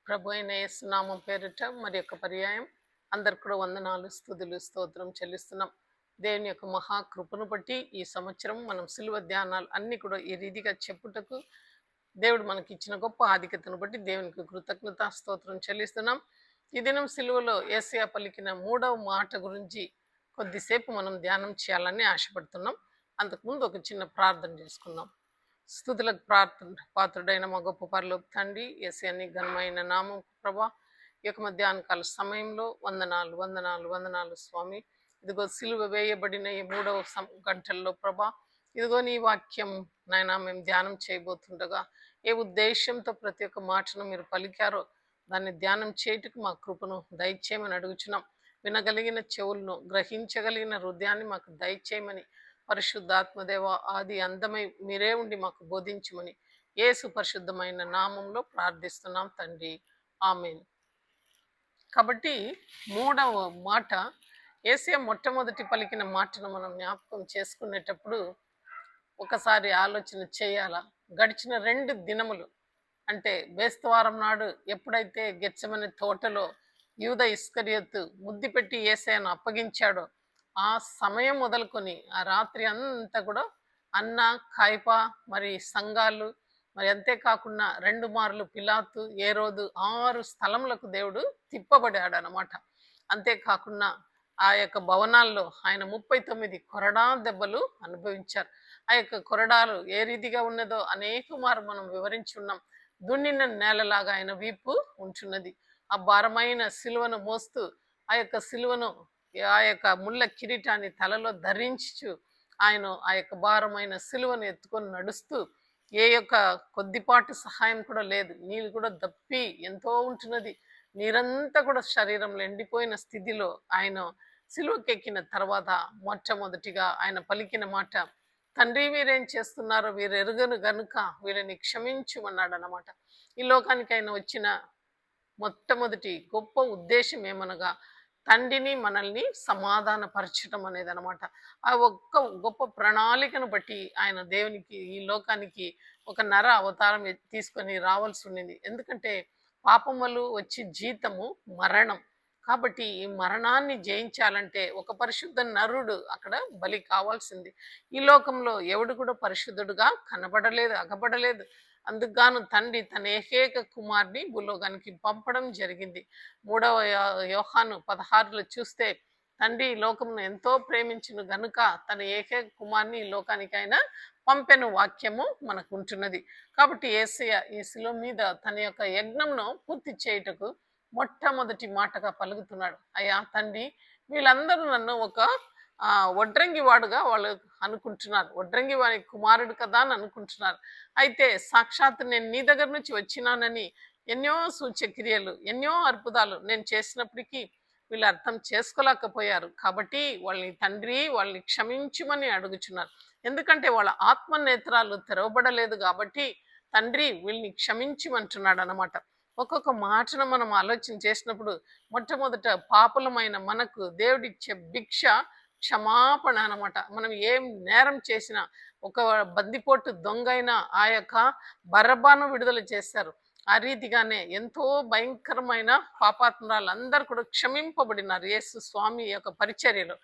ప్రభు అయిన యేసు నామం పేరిట మరి యొక్క పర్యాయం అందరికి కూడా వందనాలు స్తుతులు స్తోత్రం చెల్లిస్తున్నాం. దేవుని యొక్క మహాకృపను బట్టి ఈ సంవత్సరం మనం సిలువ ధ్యానాలు అన్ని కూడా ఈ రీతిగా చెప్పుటకు దేవుడు మనకి ఇచ్చిన గొప్ప ఆధిక్యతను బట్టి దేవునికి కృతజ్ఞత స్తోత్రం చెల్లిస్తున్నాం. ఈ దినం సిలువలో యేసయ్య పలికిన 3వ మాట గురించి కొద్దిసేపు మనం ధ్యానం చేయాలని ఆశపడుతున్నాం. అంతకుముందు ఒక చిన్న ప్రార్థన చేసుకుందాం. స్తుతులకు పాత్రుడైన మా గొప్ప పరలోక తండ్రి, యేసయ్య ఘనమైన నామం ప్రభా, ఈ యొక్క మధ్యాహ్నకాల సమయంలో వందనాలు వందనాలు వందనాలు స్వామి. ఇదిగో సిలువ వేయబడిన ఈ 3వ గంటల్లో ప్రభా, ఇదిగో నీ వాక్యం నాయన మేము ధ్యానం చేయబోతుండగా ఏ ఉద్దేశంతో ప్రతి ఒక్క మాటను మీరు పలికారో దాన్ని ధ్యానం చేయటకు మా కృపను దయచేయమని అడుగుచున్నాం. వినగలిగిన చెవులను, గ్రహించగలిగిన హృదయాన్ని మాకు దయచేయమని పరిశుద్ధాత్మదేవ ఆది అందమై మీరే ఉండి మాకు బోధించమని యేసు పరిశుద్ధమైన నామంలో ప్రార్థిస్తున్నాం తండ్రి, ఆమేన్. కాబట్టి 3వ మాట యేసయ్య మొట్టమొదటి పలికిన మాటను మనం జ్ఞాపకం చేసుకునేటప్పుడు ఒకసారి ఆలోచన చేయాలా. గడిచిన 2 దినములు అంటే బేస్తవారం నాడు ఎప్పుడైతే గెత్సెమనే తోటలో యూద ఇస్కరియోతు ముద్దు పెట్టి యేసయ్యను అప్పగించాడో ఆ సమయం మొదలుకొని ఆ రాత్రి అంతా కూడా అన్న, కాయప, మరి సంఘాలు, మరి అంతేకాకుండా 2 మార్లు పిలాతు, ఏరోదు 6 స్థలములకు దేవుడు తిప్పబడాడు అన్నమాట. అంతేకాకుండా ఆ యొక్క భవనాల్లో ఆయన 39 కొరడా దెబ్బలు అనుభవించారు. ఆ యొక్క కొరడాలు ఏ రీతిగా ఉన్నదో అనేక మారు మనం వివరించి ఉన్నాం. దున్నిన నేలలాగా ఆయన వీపు ఉంటున్నది. ఆ భారమైన సిలువను మోస్తూ ఆ యొక్క సిలువను, ఆ యొక్క ముళ్ళ కిరీటాన్ని తలలో ధరించు ఆయన ఆ యొక్క భారమైన సిలువను ఎత్తుకొని నడుస్తూ ఏ యొక్క కొద్దిపాటి సహాయం కూడా లేదు. నీళ్ళు కూడా దప్పి ఎంతో ఉంటున్నది. నీరంతా కూడా శరీరంలో ఎండిపోయిన స్థితిలో ఆయన సిలువకెక్కిన తర్వాత మొట్టమొదటిగా ఆయన పలికిన మాట, తండ్రి వీరేం చేస్తున్నారో వీరు ఎరుగను గనుక వీరిని క్షమించుమన్నాడు అన్నమాట. ఈ లోకానికి ఆయన వచ్చిన మొట్టమొదటి గొప్ప ఉద్దేశం ఏమనగా తండ్రిని మనల్ని సమాధానపరచడం అనేది అనమాట. ఆ ఒక్క గొప్ప ప్రణాళికను బట్టి ఆయన దేవునికి ఈ లోకానికి ఒక నర అవతారం తీసుకొని రావాల్సి ఉండింది. ఎందుకంటే పాపములు వచ్చి జీతము మరణం. కాబట్టి ఈ మరణాన్ని జయించాలంటే ఒక పరిశుద్ధ నరుడు అక్కడ బలి కావాల్సింది. ఈ లోకంలో ఎవడు కూడా పరిశుద్ధుడుగా కనబడలేదు, అగబడలేదు. అందుకుగాను తండ్రి తన ఏకైక కుమార్ని భూలోకానికి పంపడం జరిగింది. 3వ యోహాను 16లో చూస్తే తండ్రి ఈ లోకమును ఎంతో ప్రేమించును గనుక తన ఏకైక కుమార్ని ఈ లోకానికి ఆయన పంపెను వాక్యము మనకు ఉంటున్నది. కాబట్టి యేసయ్య ఈ శిలువ మీద తన యొక్క యజ్ఞంను పూర్తి చేయుటకు మొట్టమొదటి మాటగా పలుకుతున్నాడు, అయ్యా తండ్రి వీళ్ళందరూ నన్ను ఒక వడ్రంగి వాడుగా వాళ్ళు అనుకుంటున్నారు, వడ్రంగి వాడి కుమారుడు కదా అని అనుకుంటున్నారు. అయితే సాక్షాత్ నేను నీ దగ్గర నుంచి వచ్చినానని ఎన్నో సూచ్యక్రియలు, ఎన్నో అద్భుతాలు నేను చేసినప్పటికీ వీళ్ళు అర్థం చేసుకోలేకపోయారు. కాబట్టి వాళ్ళని తండ్రి వాళ్ళని క్షమించుమని అడుగుచున్నారు. ఎందుకంటే వాళ్ళ ఆత్మ నేత్రాలు తెరవబడలేదు కాబట్టి తండ్రి వీళ్ళని క్షమించమంటున్నాడు అన్నమాట. ఒక్కొక్క మాటను మనం ఆలోచన చేసినప్పుడు మొట్టమొదట పాపులమైన మనకు దేవుడిచ్చే భిక్ష క్షమాపణ అనమాట. మనం ఏం నేరం చేసినా, ఒక బందిపోటు దొంగైనా ఆ యొక్క బరబాను విడుదల చేశారు. ఆ రీతిగానే ఎంతో భయంకరమైన పాపాత్మరాలు అందరూ కూడా క్షమింపబడినారు యేసు స్వామి యొక్క పరిచర్యలో.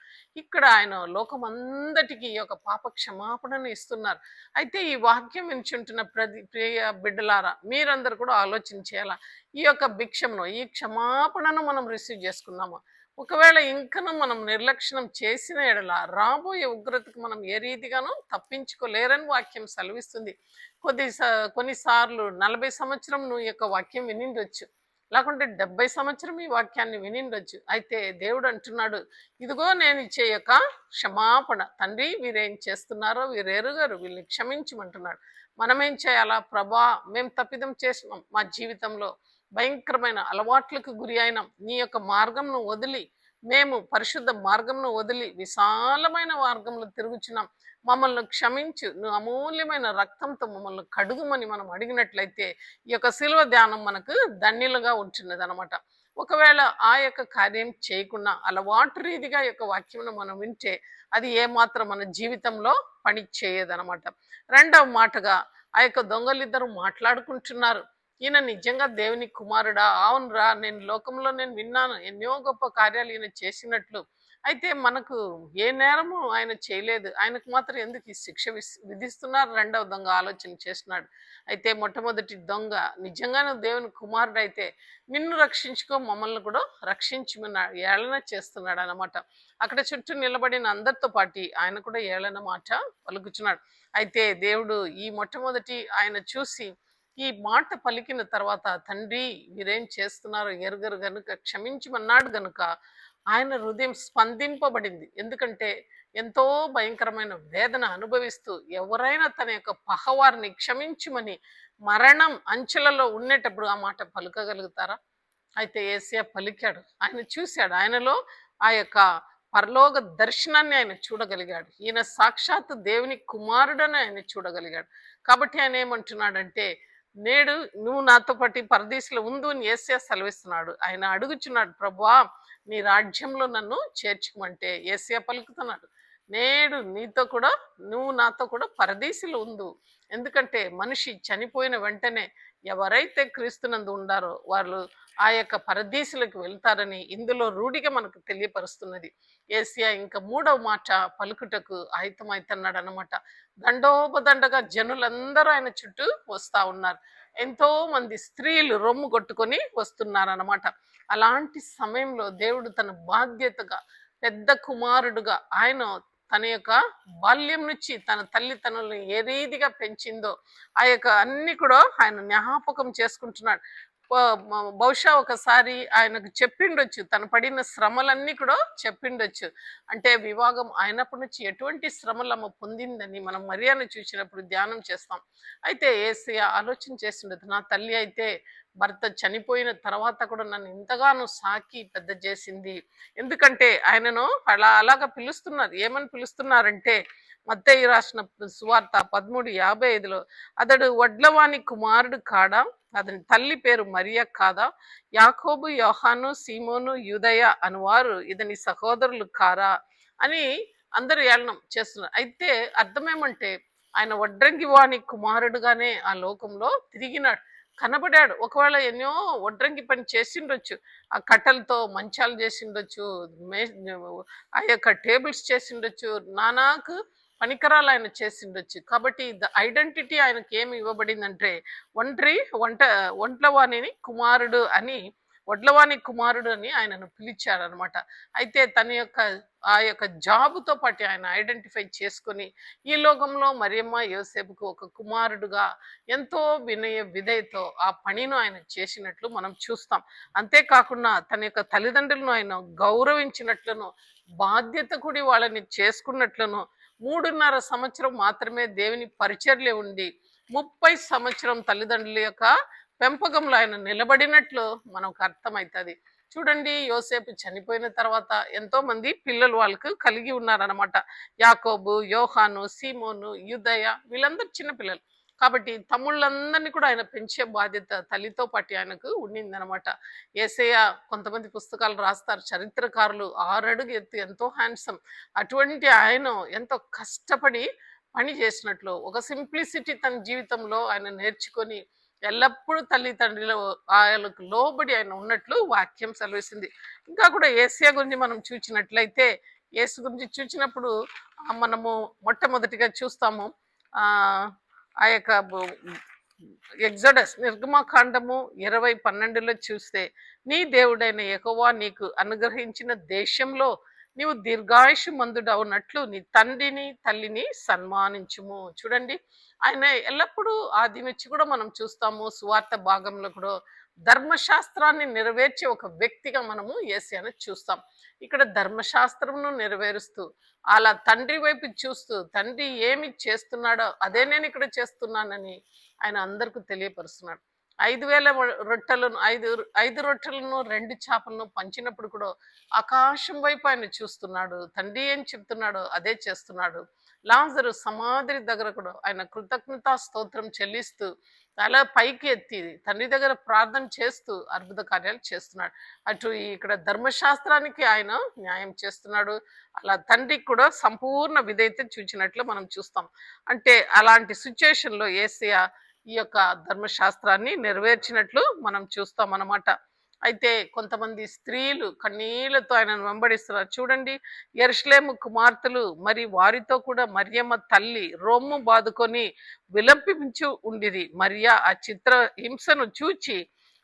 ఇక్కడ ఆయన లోకం అందటికీ ఈ యొక్క పాప క్షమాపణను ఇస్తున్నారు. అయితే ఈ వాక్యం వింటుంటున్న ప్రియ బిడ్డలారా, మీరందరూ కూడా ఆలోచన చేయాలా, ఈ యొక్క భిక్షమును, ఈ క్షమాపణను మనం రిసీవ్ చేసుకున్నామా? ఒకవేళ ఇంకనూ మనం నిర్లక్ష్యం చేసిన ఎడల రాబోయే ఉగ్రతకు మనం ఏ రీతిగానూ తప్పించుకోలేరని వాక్యం సెలవిస్తుంది. కొన్నిసార్లు 40 సంవత్సరం నువ్వు యొక్క వాక్యం వినిండొచ్చు, లేకుంటే 70 సంవత్సరం ఈ వాక్యాన్ని వినిండొచ్చు. అయితే దేవుడు అంటున్నాడు, ఇదిగో నేను ఇచ్చే యొక్క క్షమాపణ, తండ్రి వీరేం చేస్తున్నారో వీరు ఎరుగరు, వీళ్ళని క్షమించమంటున్నాడు. మనం ఏం చేయాలా? ప్రభా మేము తప్పిదం చేసినాం, మా జీవితంలో భయంకరమైన అలవాట్లకు గురి అయినాం, నీ యొక్క మార్గంను వదిలి మేము పరిశుద్ధ మార్గంను వదిలి విశాలమైన మార్గంలో తిరుగుచున్నాం, మమ్మల్ని క్షమించు, నువ్వు అమూల్యమైన రక్తంతో మమ్మల్ని కడుగుమని మనం అడిగినట్లయితే ఈ యొక్క శిలువ ధ్యానం మనకు ధన్యులుగా ఉంటున్నది అనమాట. ఒకవేళ ఆ యొక్క కార్యం చేయకుండా అలవాటు రీతిగా యొక్క వాక్యం మనం వింటే అది ఏమాత్రం మన జీవితంలో పని చేయదనమాట. రెండవ మాటగా ఆ యొక్క దొంగలిద్దరూ మాట్లాడుకుంటున్నారు. ఈయన నిజంగా దేవుని కుమారుడా? అవునురా, నేను లోకంలో నేను విన్నాను ఎన్నో గొప్ప కార్యాలు ఈయన చేసినట్లు. అయితే మనకు ఏ నేరము ఆయన చేయలేదు. ఆయనకు మాత్రం ఎందుకు ఈ శిక్ష విధిస్తున్నారు? రెండవ దొంగ ఆలోచన చేస్తున్నాడు. అయితే మొట్టమొదటి దొంగ, నిజంగా నువ్వు దేవుని కుమారుడైతే నిన్ను రక్షించుకో, మమ్మల్ని కూడా రక్షించమన్నాడు. ఏళన చేస్తున్నాడు అన్నమాట. అక్కడ చుట్టూ నిలబడిన అందరితో పాటు ఆయన కూడా ఏళన మాట పలుకుచున్నాడు. అయితే దేవుడు ఈ మొట్టమొదటి ఆయన చూసి ఈ మాట పలికిన తర్వాత, తండ్రి వీరేం చేస్తున్నారో ఎరుగరు గనుక క్షమించమన్నాడు గనుక ఆయన హృదయం స్పందింపబడింది. ఎందుకంటే ఎంతో భయంకరమైన వేదన అనుభవిస్తూ ఎవరైనా తన యొక్క పహవారిని క్షమించుమని మరణం అంచెలలో ఉండేటప్పుడు ఆ మాట పలుకగలుగుతారా? అయితే యేసయ్య పలికాడు. ఆయన చూశాడు. ఆయనలో ఆ యొక్క పరలోక దర్శనాన్ని ఆయన చూడగలిగాడు. ఈయన సాక్షాత్తు దేవుని కుమారుడని ఆయన చూడగలిగాడు. కాబట్టి ఆయన ఏమంటున్నాడంటే, నేడు నువ్వు నాతో పాటు పరదేశంలో ఉండు అని యేసయ్య సెలవిస్తున్నాడు. ఆయన అడుగుచున్నాడు, ప్రభువా నీ రాజ్యంలో నన్ను చేర్చుకోమంటే యేసయ్య పలుకుతున్నాడు, నేడు నీతో కూడా, నువ్వు నాతో కూడా పరదేశంలో ఉండు. ఎందుకంటే మనిషి చనిపోయిన వెంటనే ఎవరైతే క్రీస్తునందు ఉండారో వాళ్ళు ఆ యొక్క పరదేశులకు వెళ్తారని ఇందులో రూఢిగా మనకు తెలియపరుస్తున్నది. ఏసియా ఇంకా మూడవ మాట పలుకుటకు ఆయుతమైతున్నాడు అన్నమాట. దండోపదండగా జనులందరూ ఆయన చుట్టూ వస్తా ఉన్నారు. ఎంతో మంది స్త్రీలు రొమ్ము కొట్టుకొని వస్తున్నారు అన్నమాట. అలాంటి సమయంలో దేవుడు తన బాధ్యతగా పెద్ద కుమారుడుగా ఆయన తన యొక్క బాల్యం నుంచి తన తల్లి తనల్ని ఏ రీతిగా పెంచిందో ఆ యొక్క అన్ని కూడా ఆయన జ్ఞాపకం చేసుకుంటున్నాడు. బహుశా ఒకసారి ఆయనకు చెప్పిండొచ్చు, తను పడిన శ్రమలన్నీ కూడా చెప్పిండొచ్చు. అంటే వివాహం అయినప్పటి నుంచి ఎటువంటి శ్రమలు ఆమె పొందిందని మనం మరియాను చూసినప్పుడు ధ్యానం చేస్తాం. అయితే యేసయ్య ఆలోచన చేసిండదు, నా తల్లి అయితే భర్త చనిపోయిన తర్వాత కూడా నన్ను ఇంతగానో సాకి పెద్ద చేసింది. ఎందుకంటే ఆయనను అలాగా పిలుస్తున్నారు. ఏమని పిలుస్తున్నారంటే మత్తయి రాసిన సువార్త 13:55లో, అతడు వడ్లవాని కుమారుడు కాడా, అతని తల్లి పేరు మరియ కాదా, యాకోబు యోహాను సీమోను యూదయ అనువారు ఇతని సహోదరులు కారా అని అందరూ ఏళనం చేస్తున్నారు. అయితే అర్థమేమంటే ఆయన వడ్రంగి వాని కుమారుడుగానే ఆ లోకంలో తిరిగినాడు, కనబడాడు. ఒకవేళ ఎన్నో వడ్రంగి పని చేసిండొచ్చు, ఆ కట్టెలతో మంచాలు చేసిండొచ్చు, మే ఆ యొక్క టేబుల్స్ చేసిండొచ్చు, నానాకు పనికరాలు ఆయన చేసిండొచ్చు. కాబట్టి ఐడెంటిటీ ఆయనకి ఏమి ఇవ్వబడిందంటే ఒంట్లవాణిని కుమారుడు అని, వడ్లవాణి కుమారుడు అని ఆయనను పిలిచారనమాట. అయితే తన యొక్క ఆ యొక్క జాబుతో పాటు ఆయన ఐడెంటిఫై చేసుకొని ఈ లోకంలో మరియమ్మ యోసేపుకు ఒక కుమారుడుగా ఎంతో వినయ విధేయతో ఆ పనిను ఆయన చేసినట్లు మనం చూస్తాం. అంతేకాకుండా తన యొక్క తల్లిదండ్రులను ఆయన గౌరవించినట్లును, బాధ్యత కూడి వాళ్ళని చేసుకున్నట్లును, 3.5 సంవత్సరం మాత్రమే దేవుని పరిచర్యలో ఉండి 30 సంవత్సరం తల్లిదండ్రుల యొక్క పెంపకంలో ఆయన నిలబడినట్లు మనకు అర్థమవుతుంది. చూడండి, యోసేపు చనిపోయిన తర్వాత ఎంతో మంది పిల్లలు వాళ్ళకు కలిగి ఉన్నారనమాట. యాకోబు, యోహాను, సీమోను, యూదయ, వీళ్ళందరూ చిన్న పిల్లలు. కాబట్టి తమ్ముళ్ళందరినీ కూడా ఆయన పెంచే బాధ్యత తల్లితో పాటు ఆయనకు ఉండిందనమాట. యేసయ్య కొంతమంది పుస్తకాలు రాస్తారు, చరిత్రకారులు 6 అడుగు ఎత్తు, ఎంతో హ్యాండ్సమ్. అటువంటి ఆయన ఎంతో కష్టపడి పని చేసినట్లు ఒక సింప్లిసిటీ తన జీవితంలో ఆయన నేర్చుకొని ఎల్లప్పుడూ తల్లిదండ్రులు ఆయనకు లోబడి ఆయన ఉన్నట్లు వాక్యం సెలవిస్తుంది. ఇంకా కూడా యేసయ్య గురించి మనం చూసినట్లయితే, యేసు గురించి చూసినప్పుడు మనము మొట్టమొదటిగా చూస్తాము ఆ ఆ యొక్క ఎగ్జడస్ నిర్గమకాండము 20:12లో చూస్తే, నీ దేవుడైన యెహోవా నీకు అనుగ్రహించిన దేశంలో నీవు దీర్ఘాయుషు మందుడవునట్లు నీ తండ్రిని తల్లిని సన్మానించుము. చూడండి, ఆయన ఎల్లప్పుడూ ఆది నుంచి కూడా మనం చూస్తాము, సువార్త భాగంలో కూడా ధర్మశాస్త్రాన్ని నెరవేర్చే ఒక వ్యక్తిగా మనము యేసయ్యను చూస్తాం. ఇక్కడ ధర్మశాస్త్రమును నెరవేరుస్తూ అలా తండ్రి వైపు చూస్తూ, తండ్రి ఏమి చేస్తున్నాడో అదే నేను ఇక్కడ చేస్తున్నానని ఆయన అందరికీ తెలియపరుస్తున్నాడు. 5,000 రొట్టెలను 5 రొట్టెలను 2 చేపలను పంచినప్పుడు కూడా ఆకాశం వైపు ఆయన చూస్తున్నాడు. తండ్రి ఏం చెప్తున్నాడో అదే చేస్తున్నాడు. లాజరు సమాధి దగ్గర కూడా ఆయన కృతజ్ఞతా స్తోత్రం చెల్లిస్తూ తల పైకి ఎత్తి తండ్రి దగ్గర ప్రార్థన చేస్తూ అద్భుత కార్యాలు చేస్తున్నాడు. అటు ఇక్కడ ధర్మశాస్త్రానికి ఆయన న్యాయం చేస్తున్నాడు. అలా తండ్రికి కూడా సంపూర్ణ విధేయత చూచినట్లు మనం చూస్తాం. అంటే అలాంటి సిచ్యుయేషన్లో యేసయ్య ఈ యొక్క ధర్మశాస్త్రాన్ని నెరవేర్చినట్లు మనం చూస్తాం అన్నమాట. అయితే కొంతమంది స్త్రీలు కన్నీళ్లతో ఆయనను వెంబడిస్తున్నారు. చూడండి, యెరూషలేము కుమార్తెలు మరి వారితో కూడా మరియమ్మ తల్లి రొమ్ము బాదుకొని విలపించు ఉండిరి. మరియా ఆ చిత్ర హింసను చూచి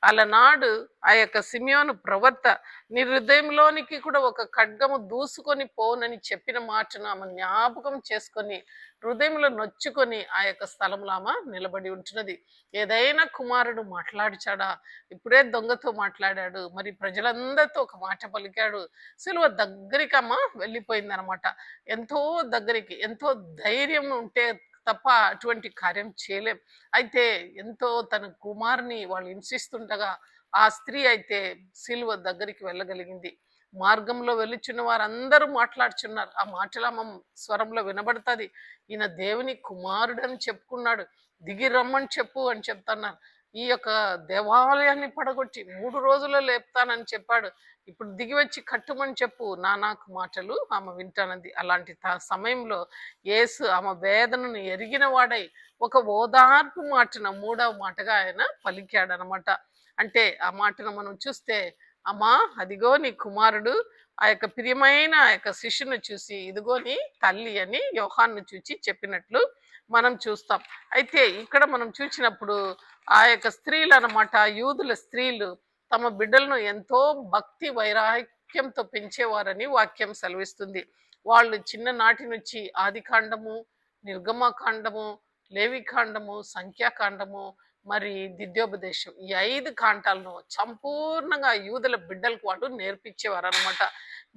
అలనాడు ఆ యొక్క సిమియోను ప్రవక్త నీ హృదయంలోనికి కూడా ఒక ఖడ్గము దూసుకొని పోనని చెప్పిన మాటను ఆమె జ్ఞాపకం చేసుకొని హృదయంలో నొచ్చుకొని ఆ యొక్క స్థలంలో ఆమె నిలబడి ఉంటున్నది. ఏదైనా కుమారుడు మాట్లాడిచాడా? ఇప్పుడే దొంగతో మాట్లాడాడు, మరి ప్రజలందరితో ఒక మాట పలికాడు. సిలువ దగ్గరికి అమ్మ వెళ్ళిపోయింది అనమాట. ఎంతో దగ్గరికి, ఎంతో ధైర్యం ఉంటే తప్ప అటువంటి కార్యం చేయలేం. అయితే ఎంతో తన కుమారుని వాళ్ళు హింసిస్తుండగా ఆ స్త్రీ అయితే సిలువ దగ్గరికి వెళ్ళగలిగింది. మార్గంలో వెళ్ళుచున్న వారందరూ మాట్లాడుచున్నారు. ఆ మాటల స్వరంలో వినబడుతుంది, ఈయన దేవుని కుమారుడని చెప్పుకున్నాడు, దిగి రమ్మని చెప్పు అని చెప్తున్నారు. ఈ యొక్క దేవాలయాన్ని పడగొట్టి 3 రోజుల్లో లేపుతానని చెప్పాడు, ఇప్పుడు దిగి వచ్చి కట్టుమని చెప్పు, నాకు మాటలు ఆమె వింటానంది. అలాంటి సమయంలో యేసు ఆమె వేదనను ఎరిగిన వాడై ఒక ఓదార్పు మాటను 3వ మాటగా ఆయన పలికాడనమాట. అంటే ఆ మాటను మనం చూస్తే, అమ్మా అదిగో నీ కుమారుడు, ఆ యొక్క ప్రియమైన ఆ యొక్క శిష్యుని చూసి ఇదిగో నీ తల్లి అని యోహాను చూచి చెప్పినట్లు మనం చూస్తాం. అయితే ఇక్కడ మనం చూసినప్పుడు ఆ యొక్క స్త్రీలు అన్నమాట, యూదుల స్త్రీలు తమ బిడ్డలను ఎంతో భక్తి వైరాగ్యంతో పెంచేవారని వాక్యం సెలవిస్తుంది. వాళ్ళు చిన్ననాటి నుంచి ఆది కాండము, నిర్గమకాండము, లేవికాండము, సంఖ్యాకాండము, మరి ద్వితీయోపదేశం, ఈ 5 కాండాలను సంపూర్ణంగా యూదుల బిడ్డలకు వాళ్ళు నేర్పించేవారు అనమాట.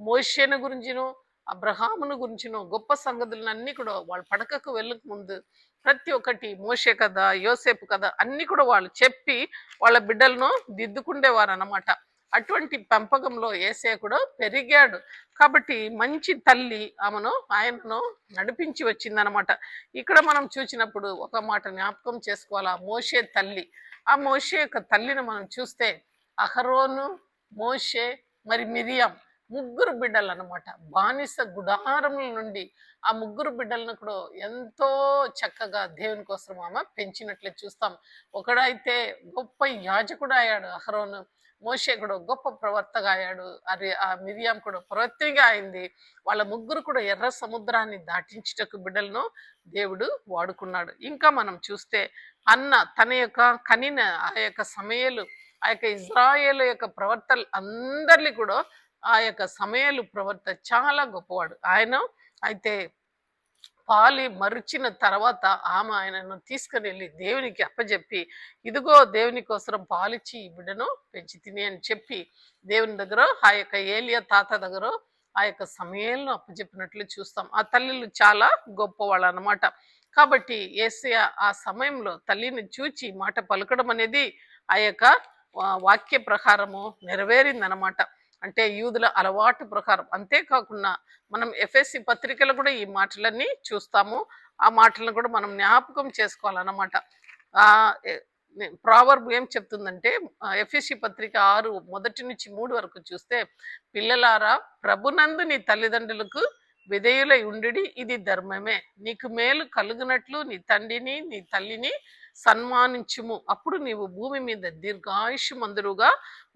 మోషేను గురించిను, అబ్రహామును గురించిను గొప్ప సంగతులన్నీ కూడా వాళ్ళు పడకకు వెళ్ళక ముందు ప్రతి ఒక్కటి మోషే కథ, యోసేపు కథ అన్ని కూడా వాళ్ళు చెప్పి వాళ్ళ బిడ్డలను దిద్దుకుండేవారు అన్నమాట. అటువంటి పెంపకంలో యేసయ్య కూడా పెరిగాడు. కాబట్టి మంచి తల్లి ఆయనను నడిపించి వచ్చిందనమాట. ఇక్కడ మనం చూసినప్పుడు ఒక మాట జ్ఞాపకం చేసుకోవాలా, మోషే తల్లి. ఆ మోషే యొక్క తల్లిని మనం చూస్తే అహరోను, మోషే, మరి మిరియాం, ముగ్గురు బిడ్డలు అనమాట. బానిస గుడారముల నుండి ఆ ముగ్గురు బిడ్డలను కూడా ఎంతో చక్కగా దేవుని కోసం ఆమె పెంచినట్లే చూస్తాం. ఒకడైతే గొప్ప యాజకుడు అయ్యాడు అహరోను, మోషే కూడా గొప్ప ప్రవర్తగా అయ్యాడు, అది ఆ మిరియాం కూడా ప్రవర్తిగా అయింది. వాళ్ళ ముగ్గురు కూడా ఎర్ర సముద్రాన్ని దాటించుటకు బిడ్డలను దేవుడు వాడుకున్నాడు. ఇంకా మనం చూస్తే అన్న తన యొక్క కనిన ఆ యొక్క సమయలు, ఆ యొక్క ఇజ్రాయేలు యొక్క ప్రవర్తలు అందరినీ కూడా ఆ యొక్క సమయలు ప్రవర్త చాలా గొప్పవాడు ఆయన. అయితే పాలి మరిచిన తర్వాత ఆమె ఆయనను తీసుకుని వెళ్ళి దేవునికి అప్పచెప్పి, ఇదిగో దేవుని కోసం పాలిచ్చి ఈ బిడ్డను పెంచి తిని అని చెప్పి దేవుని దగ్గర ఆ యొక్క ఏలియా తాత దగ్గర ఆ యొక్క సమయంలో అప్పచెప్పినట్లు చూస్తాం. ఆ తల్లిలు చాలా గొప్పవాళ్ళు అన్నమాట. కాబట్టి యేసయ్య ఆ సమయంలో తల్లిని చూచి మాట పలకడం అనేది ఆ యొక్క వాక్య ప్రకారము నెరవేరిందనమాట. అంటే యూదుల అలవాటు ప్రకారం. అంతేకాకుండా మనం ఎఫ్ఎస్సి పత్రికలో కూడా ఈ మాటలన్నీ చూస్తాము. ఆ మాటలను కూడా మనం జ్ఞాపకం చేసుకోవాలన్నమాట. ప్రావర్బ్ ఏం చెప్తుందంటే, ఎఫ్ఎస్సి పత్రిక 6:1-3 వరకు చూస్తే, పిల్లలారా ప్రభునందు నీ తల్లిదండ్రులకు విధేయులై ఉండి, ఇది ధర్మమే, నీకు మేలు కలుగునట్లు నీ తండ్రిని నీ తల్లిని సన్మానించుము, అప్పుడు నీవు భూమి మీద దీర్ఘాయుష్మంతుడుగా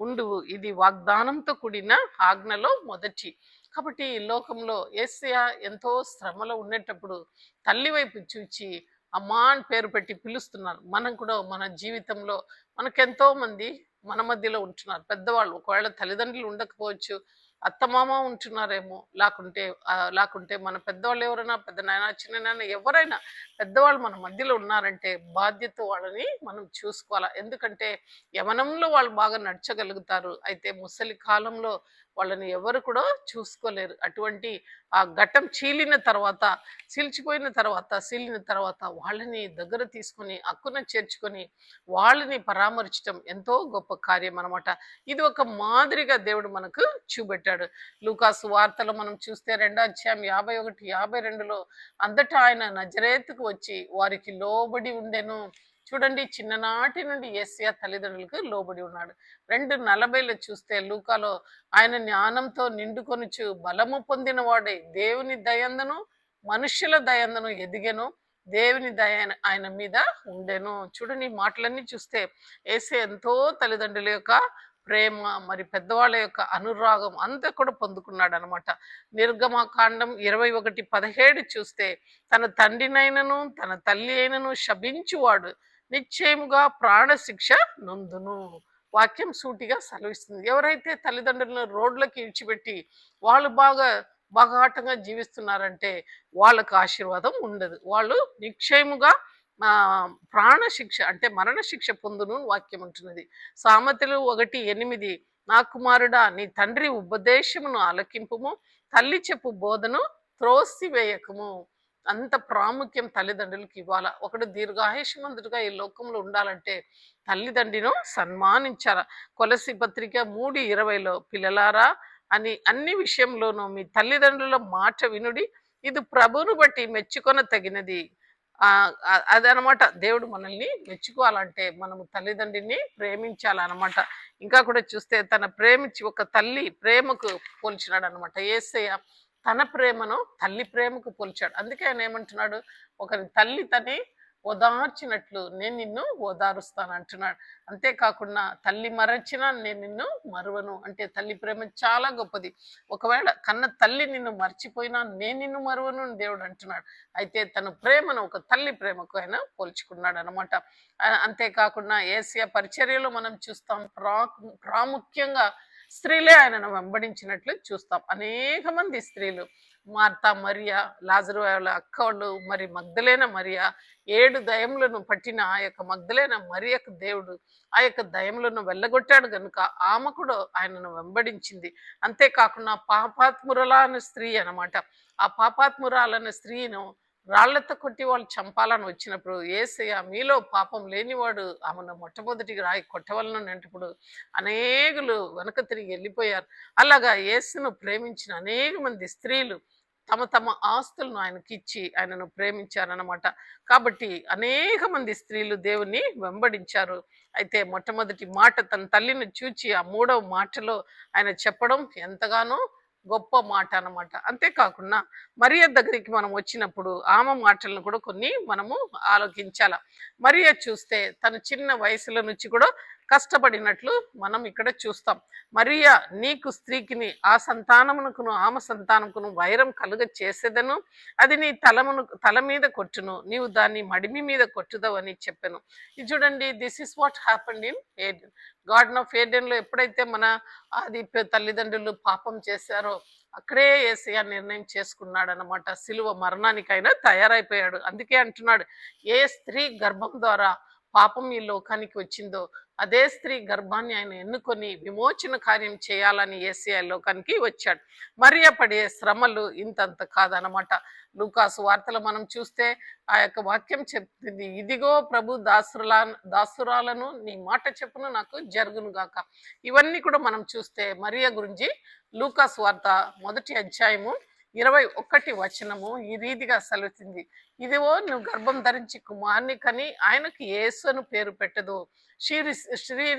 ఉండువు, ఇది వాగ్దానంతో కూడిన ఆజ్ఞలో మొదటి. కాబట్టి ఈ లోకంలో యేసయ్య ఎంతో శ్రమలో ఉండేటప్పుడు తల్లి వైపు చూచి అమ్మా అని పేరు పెట్టి పిలుస్తున్నారు. మనం కూడా మన జీవితంలో మనకెంతో మంది మన మధ్యలో ఉంటున్నారు పెద్దవాళ్ళు. ఒకవేళ తల్లిదండ్రులు ఉండకపోవచ్చు, అత్తమామ ఉంటున్నారేమో, లేకుంటే మన పెద్దవాళ్ళు ఎవరైనా, పెద్ద నాయన చిన్న నాయన ఎవరైనా పెద్దవాళ్ళు మన మధ్యలో ఉన్నారంటే బాధ్యత వాళ్ళని మనం చూసుకోవాలా. ఎందుకంటే యవనంలో వాళ్ళు బాగా నడచగలుగుతారు, అయితే ముసలి కాలంలో వాళ్ళని ఎవరు కూడా చూసుకోలేరు. అటువంటి ఆ ఘట్టం చీలిన తర్వాత, సీలిన తర్వాత వాళ్ళని దగ్గర తీసుకొని అక్కున చేర్చుకొని వాళ్ళని పరామర్చడం ఎంతో గొప్ప కార్యం అనమాట. ఇది ఒక మాదిరిగా దేవుడు మనకు చూపెట్టాడు. లూకాసు వార్తలో మనం చూస్తే 2వ అధ్యాయం 51-52లో అంతటా ఆయన నజరేతుకు వచ్చి వారికి లోబడి ఉండెను. చూడండి, చిన్ననాటి నుండి యేసయ్య తల్లిదండ్రులకు లోబడి ఉన్నాడు. 2:40లో చూస్తే లూకాలో ఆయన జ్ఞానంతో నిండుకొనుచు బలము పొందిన వాడై దేవుని దయందను మనుష్యుల దయందను ఎదిగెను, దేవుని దయ ఆయన మీద ఉండెను. చూడండి ఈ మాటలన్నీ చూస్తే యేసే ఎంతో తల్లిదండ్రుల యొక్క ప్రేమ, మరి పెద్దవాళ్ళ యొక్క అనురాగం అంతా కూడా పొందుకున్నాడు అనమాట. నిర్గమకాండం 21:17 చూస్తే తన తండ్రినైనను తన తల్లి అయినను శపించువాడు నిశ్చయముగా ప్రాణశిక్ష నొందును. వాక్యం సూటిగా సెలవిస్తుంది. ఎవరైతే తల్లిదండ్రులను రోడ్లకి ఇడిచిపెట్టి వాళ్ళు బాగాటంగా జీవిస్తున్నారంటే వాళ్ళకు ఆశీర్వాదం ఉండదు. వాళ్ళు నిశ్చయముగా ప్రాణశిక్ష అంటే మరణశిక్ష పొందును వాక్యం ఉంటున్నది. సామెతలు 1:8 నా కుమారుడా నీ తండ్రి ఉపదేశమును ఆలకింపుము, తల్లి చెప్పు బోధను త్రోసివేయకము. అంత ప్రాముఖ్యం తల్లిదండ్రులకు ఇవ్వాల. ఒకడు దీర్ఘాయుష్మంతుడిగా ఈ లోకంలో ఉండాలంటే తల్లిదండ్రిను సన్మానించాల. కొలసి పత్రిక 3:20 పిల్లలారా అని అన్ని విషయంలోనూ మీ తల్లిదండ్రుల మాట వినుడి, ఇది ప్రభువును బట్టి మెచ్చుకొన తగినది. అదనమాట. దేవుడు మనల్ని మెచ్చుకోవాలంటే మనము తల్లిదండ్రిని ప్రేమించాలన్నమాట. ఇంకా కూడా చూస్తే తన ప్రేమించి ఒక తల్లి ప్రేమకు పోల్చినాడు అనమాట. యేసయ్య తన ప్రేమను తల్లి ప్రేమకు పోల్చాడు. అందుకే ఆయన ఏమంటున్నాడు, ఒకరి తల్లి తని ఓదార్చినట్లు నేను నిన్ను ఓదారుస్తాను అంటున్నాడు. అంతేకాకుండా తల్లి మరచినా నేను నిన్ను మరువను అంటే తల్లి ప్రేమ చాలా గొప్పది. ఒకవేళ కన్న తల్లి నిన్ను మర్చిపోయినా నేను నిన్ను మరువను అని దేవుడు అంటున్నాడు. అయితే తన ప్రేమను ఒక తల్లి ప్రేమకు ఆయన పోల్చుకున్నాడు అనమాట. అంతేకాకుండా యేసయ్య పరిచర్యలో మనం చూస్తాం ప్రాముఖ్యంగా స్త్రీలే ఆయనను వెంబడించినట్లు చూస్తాం. అనేక మంది స్త్రీలు మార్తా మరియా, లాజరు వాళ్ళ అక్క వాళ్ళు, మరి మగ్దలేన మరియా, 7 దయములను పట్టిన ఆ యొక్క మగ్దలేన మరియకు దేవుడు ఆ యొక్క దయములను వెళ్ళగొట్టాడు గనుక ఆమె కూడా ఆయనను వెంబడించింది. అంతేకాకుండా పాపాత్మురలాన స్త్రీ అనమాట. ఆ పాపాత్మురాలన్న స్త్రీను రాళ్లతో కొట్టి వాళ్ళు చంపాలని వచ్చినప్పుడు యేసయ్య మీలో పాపం లేనివాడు ఆమెను మొట్టమొదటిగా రాయి కొట్టవలను అంటప్పుడు అనేకులు వెనక తిరిగి వెళ్ళిపోయారు. అలాగా యేసును ప్రేమించిన అనేక మంది స్త్రీలు తమ తమ ఆస్తులను ఆయనకి ఇచ్చి ఆయనను ప్రేమించారనమాట. కాబట్టి అనేక మంది స్త్రీలు దేవుని వెంబడించారు. అయితే మొట్టమొదటి మాట తన తల్లిని చూచి ఆ 3వ మాటలో ఆయన చెప్పడం ఎంతగానో గొప్ప మాట అనమాట. అంతేకాకుండా మరియ దగ్గరికి మనం వచ్చినప్పుడు ఆమె మాటలను కూడా కొన్ని మనము ఆలోచించాల. మరియ చూస్తే తన చిన్న వయసులో నుంచి కూడా కష్టపడినట్లు మనం ఇక్కడ చూస్తాం. మరియ నీకు స్త్రీకిని ఆ సంతానమునకును ఆమె సంతానముకును వైరం కలుగ చేసేదను, అది నీ తల మీద కొట్టును, నీవు దాన్ని మడిమి మీద కొట్టుదవు అని చెప్పాను. ఇది చూడండి, this is what happened in Aiden. Garden of Aiden లో ఎప్పుడైతే మన తల్లిదండ్రులు పాపం చేశారో అక్కడే యేసయ్య నిర్ణయం చేసుకున్నాడు అనమాట. సిలువ మరణానికైనా తయారైపోయాడు. అందుకే అంటున్నాడు, ఏ స్త్రీ గర్భం ద్వారా పాపం ఈ లోకానికి వచ్చిందో అదే స్త్రీ గర్భాన్ని ఆయన ఎన్నుకొని విమోచన కార్యం చేయాలని యేసయ్య లోకానికి వచ్చాడు. మరియ పడే శ్రమలు ఇంతంత కాదనమాట. లూకాసు వార్తలు మనం చూస్తే ఆ యొక్క వాక్యం చెప్తుంది, ఇదిగో ప్రభు దాసురాలను నీ మాట చెప్పును నాకు జరుగును గాక. ఇవన్నీ కూడా మనం చూస్తే మరియ గురించి లూకాసు వార్త 1వ అధ్యాయము 21 ఈ రీతిగా సెలవుతుంది, ఇదిగో నువ్వు గర్భం ధరించి కుమార్ని కని ఆయనకు యేసు అని పేరు పెట్టదు. She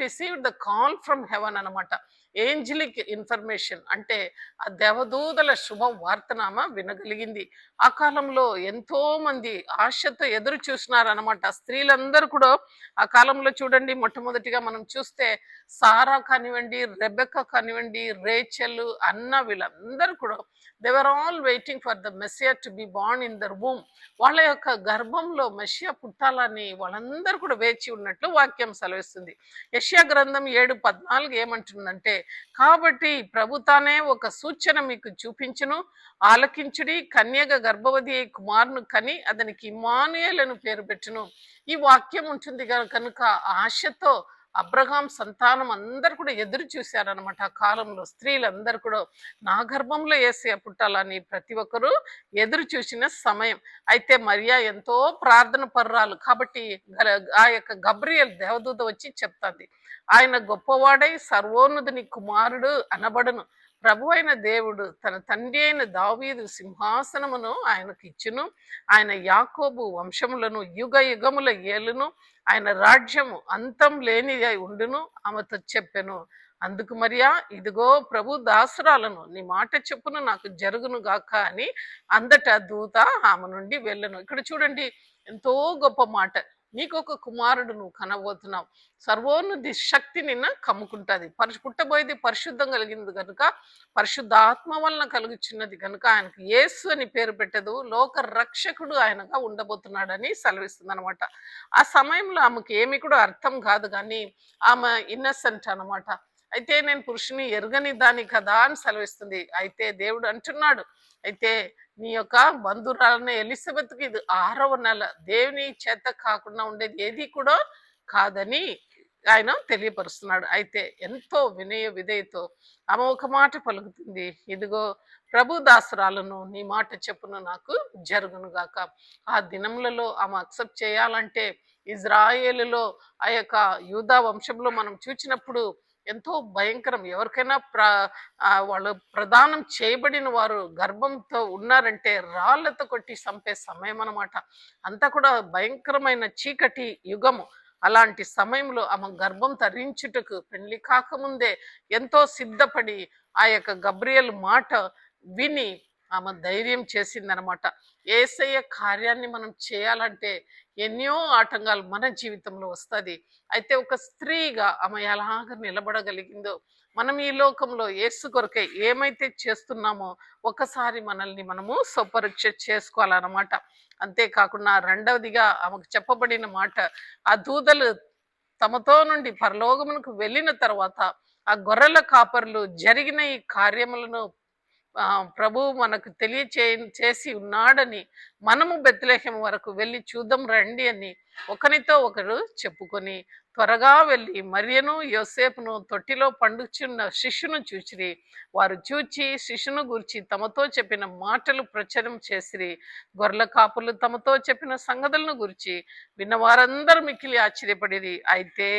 received the call from heaven అనమాట. ఏంజలిక్ ఇన్ఫర్మేషన్ అంటే ఆ దేవదూతల శుభ వార్తనామ వినగలిగింది. ఆ కాలంలో ఎంతో మంది ఆశతో ఎదురు చూసినారనమాట. స్త్రీలందరూ కూడా ఆ కాలంలో చూడండి, మొట్టమొదటిగా మనం చూస్తే సారా కానివ్వండి, రెబెక్క కానివ్వండి, రేచెల్, అన్న, వీళ్ళందరూ కూడా they were all waiting for the Messiah to be born in their womb. వాళ్ళ యొక్క గర్భంలో మెస్సియా పుట్టాలని వాళ్ళందరూ కూడా వేచి ఉన్నట్లు వాక్యం సెలవిస్తుంది. యెషయా గ్రంథం 7:14 ఏమంటుందంటే, కాబట్టి ప్రభు తానే ఒక సూచన మీకు చూపించును, ఆలకించుడి, కన్యగ గర్భవతి కుమారును కని అతనికి ఇమ్మానుయేలు పేరు పెట్టును. ఈ వాక్యం ఉంటుంది కనుక ఆశతో అబ్రహాం సంతానం అందరు కూడా ఎదురు చూశారనమాట. ఆ కాలంలో స్త్రీలందరూ కూడా నా గర్భంలో యేసయ్య పుట్టాలని ప్రతి ఒక్కరూ ఎదురు చూసిన సమయం. అయితే మరియా ఎంతో ప్రార్థన పర్రాలు కాబట్టి ఆ యొక్క గబ్రియల్ దేవదూత వచ్చి చెప్తాది, ఆయన గొప్పవాడై సర్వోన్నతుని కుమారుడు అనబడును, ప్రభువైన దేవుడు తన తండ్రి అయిన దావీదు సింహాసనమును ఆయనకు ఇచ్చును. ఆయన యాకోబు వంశములను యుగ యుగముల ఏలును. ఆయన రాజ్యము అంతం లేనిదై ఉండును ఆమెతో చెప్పెను. అందుకు మరియా, ఇదిగో ప్రభు దాసురాలను, నీ మాట చెప్పును నాకు జరుగును గాక అని అందట దూత ఆమె నుండి వెళ్ళను. ఇక్కడ చూడండి, ఎంతో గొప్ప మాట. నీకు ఒక కుమారుడు నువ్వు కనబోతున్నావు. సర్వోన్నతి శక్తి నిన్న కమ్ముకుంటుంది. పుట్టబోయేది పరిశుద్ధం కలిగింది కనుక, పరిశుద్ధాత్మ వలన కలుగుచున్నది కనుక ఆయనకు యేసు అని పేరు పెట్టదు. లోక రక్షకుడు ఆయనగా ఉండబోతున్నాడని సెలవిస్తుంది అనమాట. ఆ సమయంలో ఆమెకు ఏమి కూడా అర్థం కాదు, కానీ ఆమె ఇన్నసెంట్ అనమాట. అయితే నేను పురుషుని ఎరగని దాని కదా అని సెలవిస్తుంది. అయితే దేవుడు అంటున్నాడు, అయితే నీ యొక్క బంధురాలనే ఎలిజబెత్కి ఇది 6వ నెల, దేవుని చేత కాకుండా ఉండేది ఏది కూడా కాదని ఆయన తెలియపరుస్తున్నాడు. అయితే ఎంతో వినయ విధేయతో ఆమె ఒక మాట పలుకుతుంది, ఇదిగో ప్రభు దాసురాలను, నీ మాట చెప్పును నాకు జరుగును గాక. ఆ దినములలో ఆమె అక్సెప్ట్ చేయాలంటే, ఇజ్రాయేలులో ఆ యొక్క యూదా వంశంలో మనం చూచినప్పుడు ఎంతో భయంకరం. ఎవరికైనా వాళ్ళు ప్రదానం చేయబడిన వారు గర్భంతో ఉన్నారంటే రాళ్లతో కొట్టి చంపే సమయం అన్నమాట. అంతా కూడా భయంకరమైన చీకటి యుగము. అలాంటి సమయంలో ఆమె గర్భం ధరించుటకు పెళ్లి కాకముందే ఎంతో సిద్ధపడి ఆ యొక్క గబ్రియల్ మాట విని ఆమె ధైర్యం చేసిందనమాట. యేసయ్య కార్యాన్ని మనం చేయాలంటే ఎన్నో ఆటంకాలు మన జీవితంలో వస్తుంది. అయితే ఒక స్త్రీగా ఆమె ఎలాగ నిలబడగలిగిందో, మనం ఈ లోకంలో యేసు కొరకే ఏమైతే చేస్తున్నామో ఒకసారి మనల్ని మనము స్వపరీక్ష చేసుకోవాలన్నమాట. అంతేకాకుండా రెండవదిగా ఆమెకు చెప్పబడిన మాట, ఆ దూతలు తమతో నుండి పరలోకమునకు వెళ్ళిన తర్వాత ఆ గొర్రెల కాపరులు జరిగిన ఈ కార్యములను ప్రభువు మనకు చేసి ఉన్నాడని, మనము బెత్లెహేము వరకు వెళ్ళి చూద్దాం రండి అని ఒకరితో ఒకరు చెప్పుకొని త్వరగా వెళ్ళి మరియను యోసేపును తొట్టిలో పండుచున్న శిష్యును చూచిరి. వారు చూచి శిష్యును గురించి తమతో చెప్పిన మాటలు ప్రచారం చేసిరి. గొర్రెల కాపులు తమతో చెప్పిన సంగతులను గురించి విన్న వారందరూ మిక్కిలి ఆశ్చర్యపడిరి. అయితే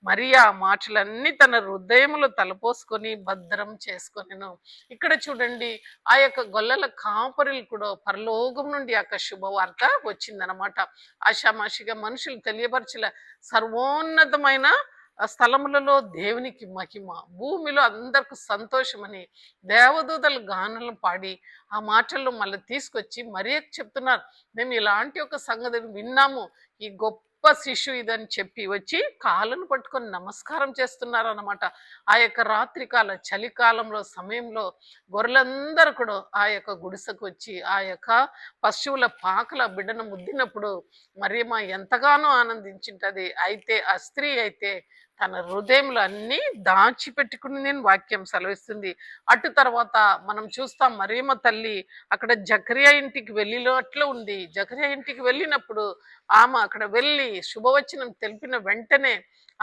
మరియా మాటలన్నీ తన హృదయములో తలపోసుకొని భద్రం చేసుకొనెను. ఇక్కడ చూడండి, ఆ యొక్క గొల్లల కాపరులు కూడా పరలోకం నుండి ఆ శుభవార్త వచ్చిందనమాట. ఆషామాషిగా మనుషులు తెలియపరచల సర్వోన్నతమైన స్థలములలో దేవునికి మహిమ, భూమిలో అందరికి సంతోషమని దేవదూతలు గానాలను పాడి ఆ మాటల్లో మళ్ళీ తీసుకొచ్చి మరీ చెప్తున్నారు. మేము ఇలాంటి ఒక సంగతిని విన్నాము, ఈ గొప్ప శిశువు ఇదని చెప్పి వచ్చి కాళ్ళను పట్టుకొని నమస్కారం చేస్తున్నారు అన్నమాట. ఆ యొక్క రాత్రికాల చలికాలంలో సమయంలో గొర్రెలందరూ కూడా ఆ యొక్క గుడిసెకు వచ్చి ఆ యొక్క పశువుల పాకల బిడ్డను ముద్దినప్పుడు మరియమ్మ ఎంతగానో ఆనందించింటది. అయితే ఆ స్త్రీ అయితే తన హృదయంలో అన్ని దాచిపెట్టుకుని నేను వాక్యం సెలవిస్తుంది. అటు తర్వాత మనం చూస్తాం, మరియమ్మ తల్లి అక్కడ జకరియా ఇంటికి వెళ్ళినట్లు ఉంది. జకరియా ఇంటికి వెళ్ళినప్పుడు ఆమె అక్కడ వెళ్ళి శుభవచనం తెలిపిన వెంటనే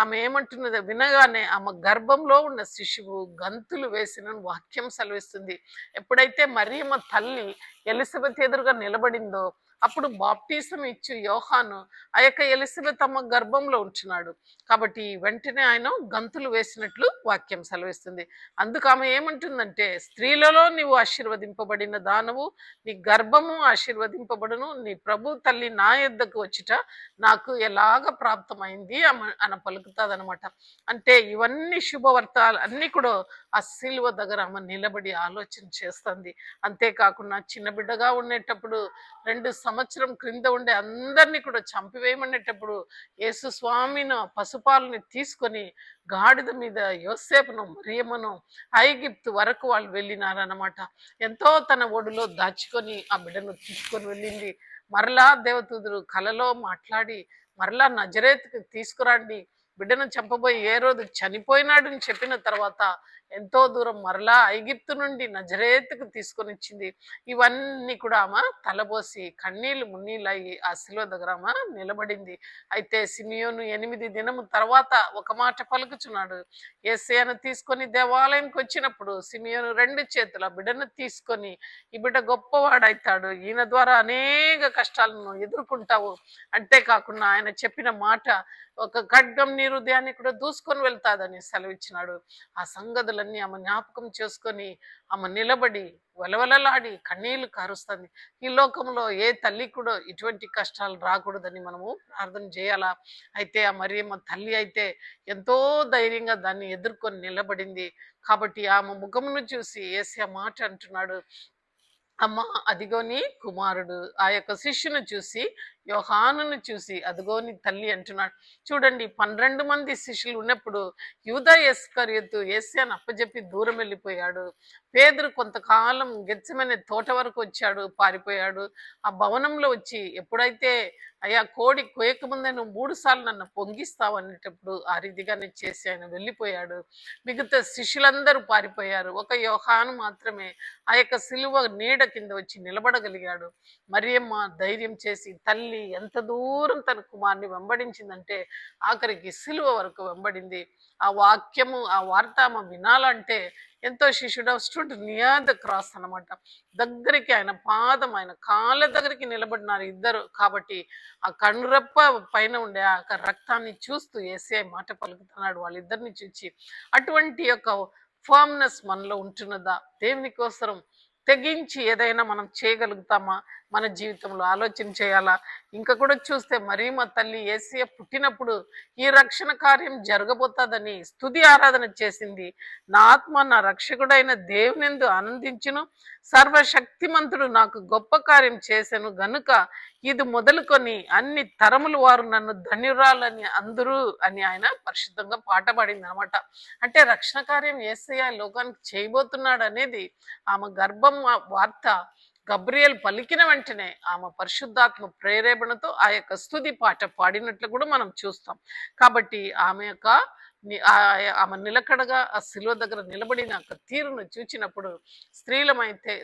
ఆమె ఏమంటున్నదో వినగానే ఆమె గర్భంలో ఉన్న శిశువు గంతులు వేసిన వాక్యం సెలవిస్తుంది. ఎప్పుడైతే మరియమ్మ తల్లి ఎలిజబెత్ ఎదురుగా నిలబడిందో అప్పుడు బాప్టిజం ఇచ్చి యోహాను ఆ యొక్క ఎలిజబెత్ అమ్మ గర్భంలో ఉంటున్నాడు. కాబట్టి వెంటనే ఆయన గంతులు వేసినట్లు వాక్యం సెలవిస్తుంది. అందుకు ఆమె ఏమంటుందంటే, స్త్రీలలో నీవు ఆశీర్వదింపబడిన దానవు, నీ గర్భము ఆశీర్వదింపబడును, నీ ప్రభు తల్లి నా యొద్దకు వచ్చిట నాకు ఎలాగ ప్రాప్తమైంది అని పలుకుతుంది అనమాట. అంటే ఇవన్నీ శుభవార్తలు అన్నీ కూడా ఆ సిలువ దగ్గర ఆమె నిలబడి ఆలోచన చేస్తుంది. అంతేకాకుండా చిన్న బిడ్డగా ఉండేటప్పుడు 2 సంవత్సరం క్రింద ఉండే అందరినీ కూడా చంపివేయమనేటప్పుడు యేసు స్వామిను పశుపాలని తీసుకొని గాడిద మీద యోసేపును మరియమ్మను ఐగిప్తు వరకు వాళ్ళు వెళ్ళినారనమాట. ఎంతో తన ఒడిలో దాచుకొని ఆ బిడ్డను తీసుకొని వెళ్ళింది. మరలా దేవదూతలు కలలో మాట్లాడి మరలా నజరేతుకు తీసుకురండి, బిడ్డను చంపబోయి ఏ రోజు చనిపోయినాడని చెప్పిన తర్వాత ఎంతో దూరం మరలా ఐగిప్తు నుండి నజరేతుకు తీసుకొని వచ్చింది. ఇవన్నీ కూడా ఆమె తలబోసి కన్నీళ్లు మున్నీళ్ళయి ఆ శిలువ దగ్గర ఆమె నిలబడింది. అయితే సిమియోను 8 దినము తర్వాత ఒక మాట పలుకుచున్నాడు. యేసయ్యను తీసుకొని దేవాలయంకి వచ్చినప్పుడు సిమియోను 2 చేతుల బిడ్డను తీసుకొని, ఈ బిడ్డ గొప్పవాడైతాడు, ఈయన ద్వారా అనేక కష్టాలను ఎదుర్కొంటావు. అంతేకాకుండా ఆయన చెప్పిన మాట, ఒక ఖడ్గం నీ హృదయాన్ని కూడా దూసుకొని వెళ్తాదని సెలవిచ్చినాడు. ఆ సంగతులన్నీ ఆమె జ్ఞాపకం చేసుకొని ఆమె నిలబడి వలవలలాడి కన్నీళ్లు కారుస్తుంది. ఈ లోకంలో ఏ తల్లి కూడా ఇటువంటి కష్టాలు రాకూడదని మనము ప్రార్థన చేయాలా. అయితే ఆ మరియమ్మ తల్లి అయితే ఎంతో ధైర్యంగా దాన్ని ఎదుర్కొని నిలబడింది. కాబట్టి ఆమె ముఖమును చూసి యేసయ్య మాట అంటున్నాడు, అమ్మ అదిగో నీ కుమారుడు. ఆ యొక్క శిష్యుని చూసి యోహానును చూసి అదిగో నీ తల్లి అంటున్నాడు. చూడండి, 12 మంది శిష్యులు ఉన్నప్పుడు యూదా ఇస్కరియోతు యేసయ్యను అప్పజెప్పి దూరం వెళ్ళిపోయాడు. పేతురు కొంతకాలం గెత్సెమనే తోట వరకు వచ్చాడు, పారిపోయాడు. ఆ భవనంలో వచ్చి ఎప్పుడైతే అయ్యా కోడి కోయక ముందే నువ్వు 3 సార్లు నన్ను పొంగిస్తావు అనేటప్పుడు ఆ రీతిగానే చేసి ఆయన వెళ్ళిపోయాడు. మిగతా శిష్యులందరూ పారిపోయారు. ఒక యోహాను మాత్రమే ఆ యొక్క సిలువ నీడ కింద వచ్చి నిలబడగలిగాడు. మరియమ్మ ధైర్యం చేసి తల్లి ఎంత దూరం తన కుమారుని వెంబడించిందంటే ఆఖరికి సిలువ వరకు వెంబడింది. ఆ వాక్యము ఆ వార్త ఆమె వినాలంటే ఎంతో శిష్యుడు స్టూడ్ నియర్ ద క్రాస్ అనమాట. దగ్గరికి ఆయన పాదం ఆయన కాళ్ళ దగ్గరికి నిలబడినారు ఇద్దరు. కాబట్టి ఆ కనురెప్ప పైన ఉండే ఆ రక్తాన్ని చూస్తూ యేసయ్య మాట పలుకుతున్నాడు వాళ్ళిద్దరిని చూచి. అటువంటి యొక్క ఫర్మ్నెస్ మనలో ఉంటున్నదా? దేవుని కోసం తెగించి ఏదైనా మనం చేయగలుగుతామా? మన జీవితంలో ఆలోచన చేయాలా. ఇంకా కూడా చూస్తే మరీ మా తల్లి యేసయ్య పుట్టినప్పుడు ఈ రక్షణ కార్యం జరగబోతుందని స్తుతి ఆరాధన చేసింది. నా ఆత్మ నా రక్షకుడైన దేవునిందు ఆనందించును, సర్వశక్తిమంతుడు నాకు గొప్ప కార్యం చేశాను గనుక ఇది మొదలుకొని అన్ని తరములు వారు నన్ను ధన్యురాలని అందరూ అని ఆయన పరిశుద్ధంగా పాట పాడింది అనమాట. అంటే రక్షణ కార్యం యేసయ్య లోకానికి చేయబోతున్నాడు అనేది ఆమె గర్భం వార్త గబ్రియల్ పలికిన వెంటనే ఆమె పరిశుద్ధాత్మ ప్రేరేపణతో ఆ యొక్క స్తుతి పాట పాడినట్లు కూడా మనం చూస్తాం. కాబట్టి ఆమె యొక్క ఆమె నిలకడగా ఆ శిలువ దగ్గర నిలబడిన ఒక తీరును చూచినప్పుడు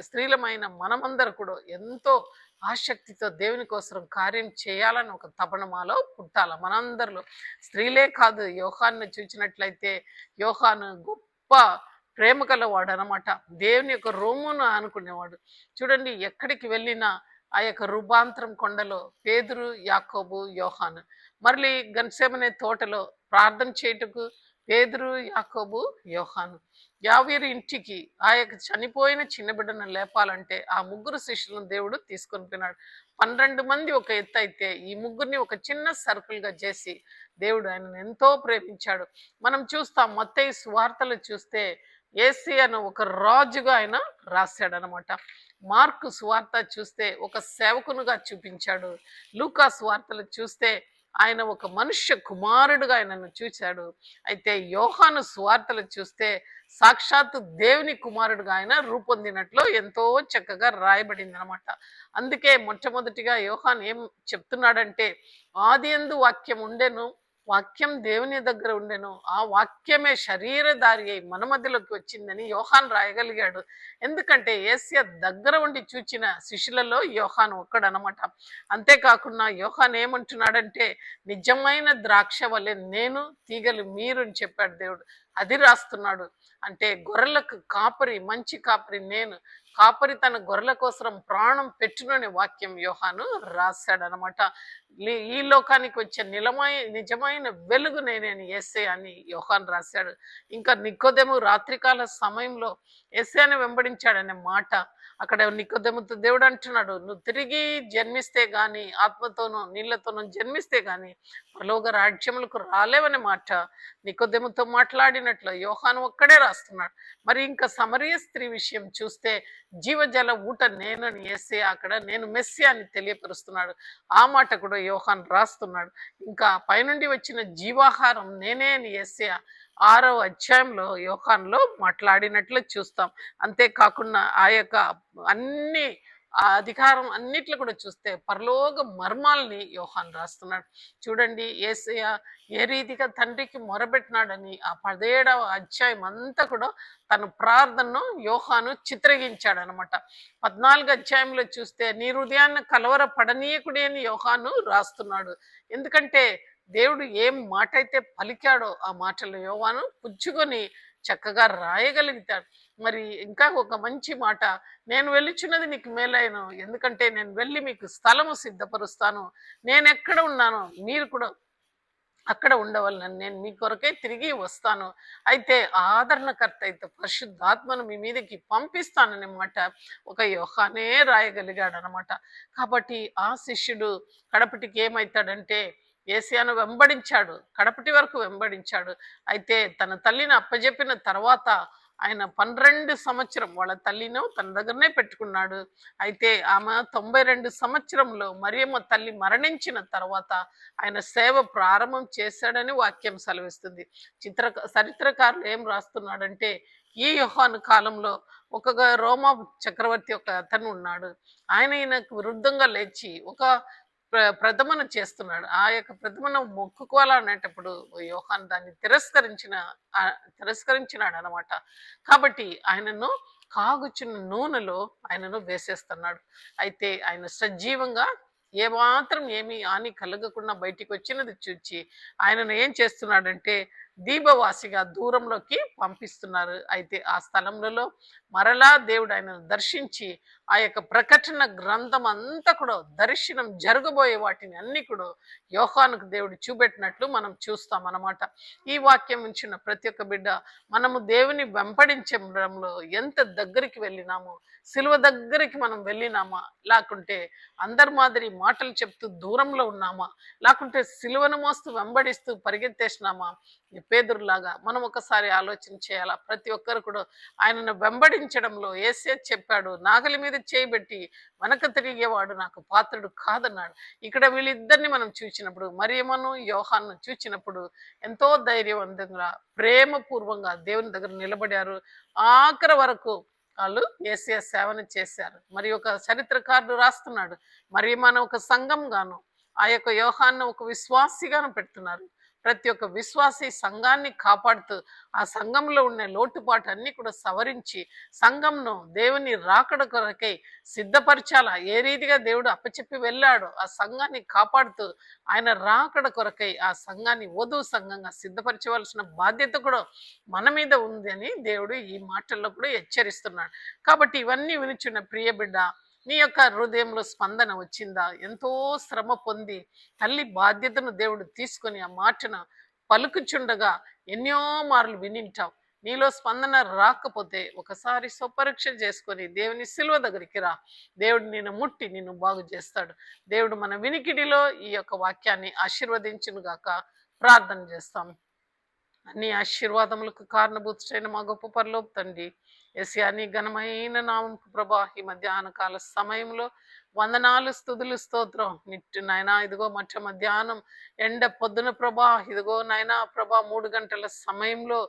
స్త్రీలమైన మనమందరూ కూడా ఎంతో ఆసక్తితో దేవుని కోసం కార్యం చేయాలని ఒక తపన మాలో పుట్టాల. మనందరిలో స్త్రీలే కాదు, యోహాను చూచినట్లయితే యోహాను గొప్ప ప్రేమ గలవాడు అనమాట. దేవుని యొక్క రొమ్మును ఆనుకునేవాడు. చూడండి, ఎక్కడికి వెళ్ళినా ఆ యొక్క రూపాంతరం కొండలో పేతురు, యాకోబు, యోహాను, మళ్ళీ గెత్సెమనే తోటలో ప్రార్థన చేయుటకు పేతురు, యాకోబు, యోహాను, యావీరు ఇంటికి ఆ యొక్క చనిపోయిన చిన్న బిడ్డను లేపాలంటే ఆ ముగ్గురు శిష్యులను దేవుడు తీసుకొని పోయినాడు. 12 మంది ఒక ఎత్తు అయితే ఈ ముగ్గురిని ఒక చిన్న సర్కిల్ గా చేసి దేవుడు ఆయనను ఎంతో ప్రేమించాడు. మనం చూస్తాం మత్తయి సువార్తలు చూస్తే యేసయ్యను ఒక రాజుగా ఆయన రాశాడనమాట. మార్కు సువార్త చూస్తే ఒక సేవకునుగా చూపించాడు. లూకా సువార్తలు చూస్తే ఆయన ఒక మనుష్య కుమారుడుగా ఆయనను చూశాడు. అయితే యోహాను సువార్తలు చూస్తే సాక్షాత్తు దేవుని కుమారుడుగా ఆయన రూపొందినట్లు ఎంతో చక్కగా రాయబడింది అనమాట. అందుకే మొట్టమొదటిగా యోహాన్ ఏం చెప్తున్నాడంటే, ఆది యందు వాక్యం ఉండెను, వాక్యం దేవుని దగ్గర ఉండెను, ఆ వాక్యమే శరీరధారి అయి మన మధ్యలోకి వచ్చిందని యోహాన్ రాయగలిగాడు. ఎందుకంటే యేసయ్య దగ్గర ఉండి చూచిన శిష్యులలో యోహాన్ ఒక్కడనమాట. అంతేకాకుండా యోహాన్ ఏమంటున్నాడంటే, నిజమైన ద్రాక్ష వలె నేను, తీగలు మీరు అని చెప్పాడు దేవుడు. అది రాస్తున్నాడు. అంటే గొర్రెలకు కాపరి, మంచి కాపరి నేను, కాపరి తన గొర్రెల కోసం ప్రాణం పెట్టుననే వాక్యం యోహాను రాశాడనమాట. ఈ లోకానికి వచ్చే నిజమైన వెలుగు నేనే అని యేసయ్య అని యోహాను రాశాడు. ఇంకా నికోదెము రాత్రికాల సమయంలో యేసయ్యను వెంబడించాడనే మాట అక్కడ నికోదెముతో దేవుడు అంటున్నాడు, నువ్వు తిరిగి జన్మిస్తే గాని, ఆత్మతోనూ నీళ్లతోనూ జన్మిస్తే గాని పరలోక రాజ్యములకు రాలేవనే మాట నికోదెముతో మాట్లాడినట్లు యోహాను ఒక్కడే రాస్తున్నాడు. మరి ఇంకా సమరయ స్త్రీ విషయం చూస్తే జీవజల ఊట నేనని యేసయ్య అక్కడ నేను మెస్సియా అని తెలియపరుస్తున్నాడు. ఆ మాట కూడా యోహాన్ రాస్తున్నాడు. ఇంకా పైనుండి వచ్చిన జీవాహారం నేనే అని యేసయ్య 6వ అధ్యాయంలో యోహాన్లో మాట్లాడినట్లు చూస్తాం. అంతేకాకుండా ఆ యొక్క అన్ని ఆ అధికారం అన్నిట్లో కూడా చూస్తే పరలోక మర్మాలని యోహాన్ రాస్తున్నాడు. చూడండి, యేసయ్య ఏ రీతిగా తండ్రికి మొరబెట్టినాడని ఆ 17వ అధ్యాయం అంతా కూడా తన ప్రార్థనను యోహాను చిత్రగించాడు అనమాట. 14 అధ్యాయంలో చూస్తే నీ హృదయాన్ని కలవర పడనీయకుడి అని యోహాను రాస్తున్నాడు. ఎందుకంటే దేవుడు ఏం మాట అయితే పలికాడో ఆ మాటలు యోహాను పుచ్చుకొని చక్కగా రాయగలుగుతాడు. మరి ఇంకా ఒక మంచి మాట, నేను వెళ్ళుచున్నది నీకు మేలైన, ఎందుకంటే నేను వెళ్ళి మీకు స్థలము సిద్ధపరుస్తాను, నేను ఎక్కడ ఉన్నానో మీరు కూడా అక్కడ ఉండవలనని నేను మీ కొరకై తిరిగి వస్తాను. అయితే ఆదరణకర్త అయితే పరిశుద్ధాత్మను మీ మీదకి పంపిస్తాననే మాట ఒక యోహానే రాయగలిగాడనమాట. కాబట్టి ఆ శిష్యుడు కడపటికి ఏమైతాడంటే యేసయ్యను వెంబడించాడు. కడపటి వరకు వెంబడించాడు. అయితే తన తల్లిని అప్పజెప్పిన తర్వాత ఆయన 12 సంవత్సరం వాళ్ళ తల్లిను తన దగ్గరనే పెట్టుకున్నాడు. అయితే ఆమె 92 సంవత్సరంలో మరియమ్మ తల్లి మరణించిన తర్వాత ఆయన సేవ ప్రారంభం చేశాడని వాక్యం సెలవిస్తుంది. చరిత్రకారులు ఏం రాస్తున్నాడంటే ఈ యోహాను కాలంలో ఒక రోమా చక్రవర్తి ఒక అతను ఉన్నాడు. ఆయన ఈయనకు విరుద్ధంగా లేచి ఒక ప్రథమను చేస్తున్నాడు. ఆ యొక్క ప్రథమను మొక్కుకోవాలనేటప్పుడు యోహాన్ దాన్ని తిరస్కరించినాడు అనమాట. కాబట్టి ఆయనను కాగుచున్న నూనెలో ఆయనను వేసేస్తున్నాడు. అయితే ఆయన సజీవంగా ఏమాత్రం ఏమీ హాని కలగకుండా బయటికి వచ్చినది చూచి ఆయనను ఏం చేస్తున్నాడంటే దీపవాసిగా దూరంలోకి పంపిస్తున్నారు. అయితే ఆ స్థలంలో మరలా దేవుడు ఆయనను దర్శించి ఆ యొక్క ప్రకటన గ్రంథం అంతా కూడా దర్శనం జరగబోయే వాటిని అన్ని కూడా యోహానుకు దేవుడు చూపెట్టినట్లు మనం చూస్తాం అన్నమాట. ఈ వాక్యం ఉంచిన ప్రతి ఒక్క బిడ్డ మనము దేవుని వెంబడించడంలో ఎంత దగ్గరికి వెళ్ళినామో, సిలువ దగ్గరికి మనం వెళ్ళినామా, లేకుంటే అందరి మాదిరి మాటలు చెప్తూ దూరంలో ఉన్నామా, లేకుంటే సిలువను మోస్తూ వెంబడిస్తూ పరిగెత్తేసినామా, పేదరులాగా మనం ఒకసారి ఆలోచన చేయాలా. ప్రతి ఒక్కరు కూడా ఆయనను వెంబడించడంలో యేసే చెప్పాడు, నాగలి మీద చేయబెట్టి వెనక తిరిగేవాడు నాకు పాత్రుడు కాదన్నాడు. ఇక్కడ వీళ్ళిద్దరిని మనం చూసినప్పుడు, మరియమ్మను యోహాను చూసినప్పుడు ఎంతో ధైర్యవంతంగా ప్రేమపూర్వంగా దేవుని దగ్గర నిలబడారు. ఆఖరి వరకు వాళ్ళు యేసయ్య సేవను చేశారు. మరి ఒక చరిత్రకారుడు రాస్తున్నాడు, మరియమ్మను ఒక సంఘం గాను ఆ యొక్క యోహాను ఒక విశ్వాసిగాను పెడుతున్నారు. ప్రతి ఒక్క విశ్వాసి సంఘాన్ని కాపాడుతూ ఆ సంఘంలో ఉన్న లోటుపాటు అన్ని కూడా సవరించి సంఘంను దేవుని రాకడ కొరకై సిద్ధపరచాలా. ఏ రీతిగా దేవుడు అప్పచెప్పి వెళ్ళాడో ఆ సంఘాన్ని కాపాడుతూ ఆయన రాకడ కొరకై ఆ సంఘాన్ని వధువు సంఘంగా సిద్ధపరచవలసిన బాధ్యత కూడా మన మీద ఉంది అని దేవుడు ఈ మాటల్లో కూడా హెచ్చరిస్తున్నాడు. కాబట్టి ఇవన్నీ వినిచున్న ప్రియ బిడ్డ, నీ యొక్క హృదయంలో స్పందన వచ్చిందా? ఎంతో శ్రమ పొంది తల్లి బాధ్యతను దేవుడు తీసుకొని ఆ మాటను పలుకుచుండగా ఎన్నో మార్లు వినింటావు. నీలో స్పందన రాకపోతే ఒకసారి స్వపరీక్ష చేసుకొని దేవుని సిలువ దగ్గరికి రా. దేవుడు నిన్ను ముట్టి నిన్ను బాగు చేస్తాడు. దేవుడు మన వినికిడిలో ఈ యొక్క వాక్యాన్ని ఆశీర్వదించును గాక. ప్రార్థన చేస్తాం. అన్ని ఆశీర్వాదములకు కారణభూతుడైన మా గొప్ప పరలోక తండ్రి, యేసయ్యా నీ ఘనమైన నామముకు ప్రభా ఈ మధ్యాహ్న కాల సమయంలో వందనాలు, స్తుతులు, స్తోత్రం. నిట్టు నాయనా ఇదిగో మధ్యాహ్నం ఎండ పొద్దున ప్రభా ఇదిగో నాయనా ప్రభా 3 గంటల సమయంలో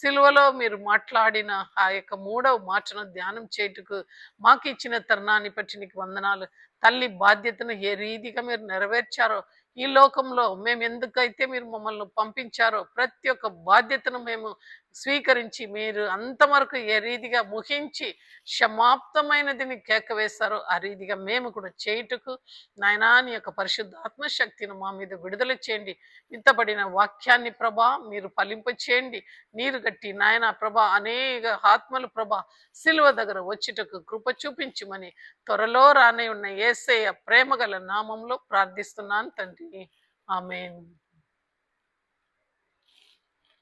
సిలువలో మీరు మాట్లాడిన ఆ యొక్క 3వ మాటను ధ్యానం చేయుటకు మాకు ఇచ్చిన తరుణాన్ని బట్టి నీకు వందనాలు. తల్లి బాధ్యతను ఏ రీతిగా మీరు నెరవేర్చారో, ఈ లోకంలో మేము ఎందుకైతే మీరు మమ్మల్ని పంపించారో ప్రతి ఒక్క బాధ్యతను మేము స్వీకరించి మీరు అంతవరకు ఏ రీతిగా ముహించి సమాప్తమైనదిని కేక వేశారో ఆ రీతిగా మేము కూడా చేయుటకు నాయనా నీ యొక్క పరిశుద్ధాత్మ శక్తిని మా మీద విడుదల చేయండి. విత్తబడిన వాక్యాన్ని ప్రభా మీరు ఫలింప చేయండి. నీరు గట్టి నాయన ప్రభా అనేక ఆత్మలు ప్రభా సిలువ దగ్గర వచ్చుటకు కృప చూపించుమని త్వరలో రానే ఉన్న యేసయ్య ప్రేమగల నామంలో ప్రార్థిస్తున్నాను తండ్రి. ఆమేన్.